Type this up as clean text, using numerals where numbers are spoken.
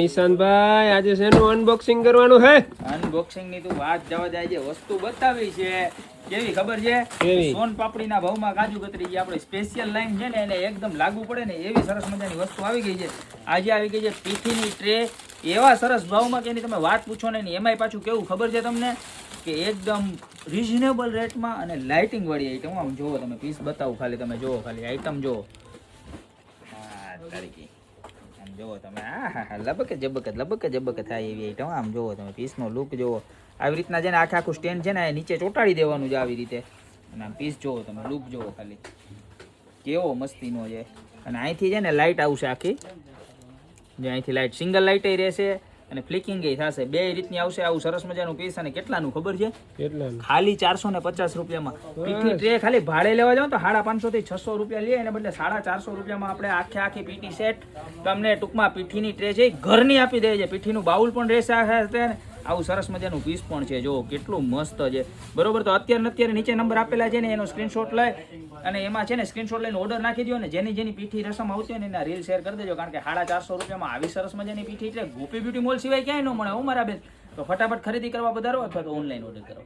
નિશાંતભાઈ આજે શેનું અનબોક્સિંગ કરવાનું હે? અનબોક્સિંગ ની તો વાત જવા જાય છે. વસ્તુ બતાવી છે કેવી ખબર છે? કેવી? સોન પાપડીના ભાવમાં કાજુ કતરી જે આપણે સ્પેશિયલ લાઈન છે ને એને એકદમ લાગુ પડે ને એવી સરસ મજાની વસ્તુ આવી ગઈ છે. આજે આવી ગઈ છે પીઠીની ટ્રે એવા સરસ ભાવમાં કે એની તમે વાત પૂછો ને. એમાંય પાછું કેવું ખબર છે તમને કે એકદમ રિઝનેબલ રેટમાં અને લાઇટિંગ વાળી આઈટમ. આમ જોવો તમે પીસ બતાવું ખાલી, તમે જોવો ખાલી આઈટમ જોવો. હા તારીખી આમ જોવો તમે. હા લબકે જબકે થાય એવી આઈટમ. આમ જોવો તમે પીસનો લુક જોવો. આવી રીતના છે ને આખે આખું સ્ટેન્ડ છે ને નીચે ચોંટાડી દેવાનું છે આવી રીતે. અને આમ પીસ જોવો તમે, લુક જોવો ખાલી કેવો મસ્તીનો છે. અને અહીંથી છે ને લાઇટ આવશે આખી, જે અહીંથી લાઇટ સિંગલ લાઇટ રહેશે અને ફ્લિકિંગ થશે. બે રીતની આવશે. આવું સરસ મજાનું પીસ. અને કેટલાનું ખબર છે? કેટલાનું? ખાલી 450 રૂપિયામાં. પીઠી ટ્રે ખાલી ભાડે લેવા જાવ તો 550 થી 600 રૂપિયા લે, એને બદલે 450 રૂપિયામાં આપણે આખી પીઠી સેટ તમને ટૂંકમાં પીઠીની ટ્રે છે ઘરની આપી દે છે. પીઠીનું બાઉલ પણ રહેશે આવું સરસ મજાનું પીસ પણ છે. જો કેટલું મસ્ત છે, બરોબર. તો અત્યારે નીચે નંબર આપેલા છે ને એનો સ્ક્રીનશોટ લઈ અને એમાં છે ને સ્ક્રીનશોટ લઈને ઓર્ડર નાખી દો. ને જેની પીઠી રસમ આવતી હોય ને એના રીલ શેર કરી દેજો. કારણ કે 450 રૂપિયામાં આવી સરસ મજાની પીઠી એટલે ગોપી બ્યુટી મોલ સિવાય ક્યાંય ન મળે. હું મારા બેન તો ફટાફટ ખરીદી કરવા પધારો અથવા તો ઓનલાઈન ઓર્ડર કરો.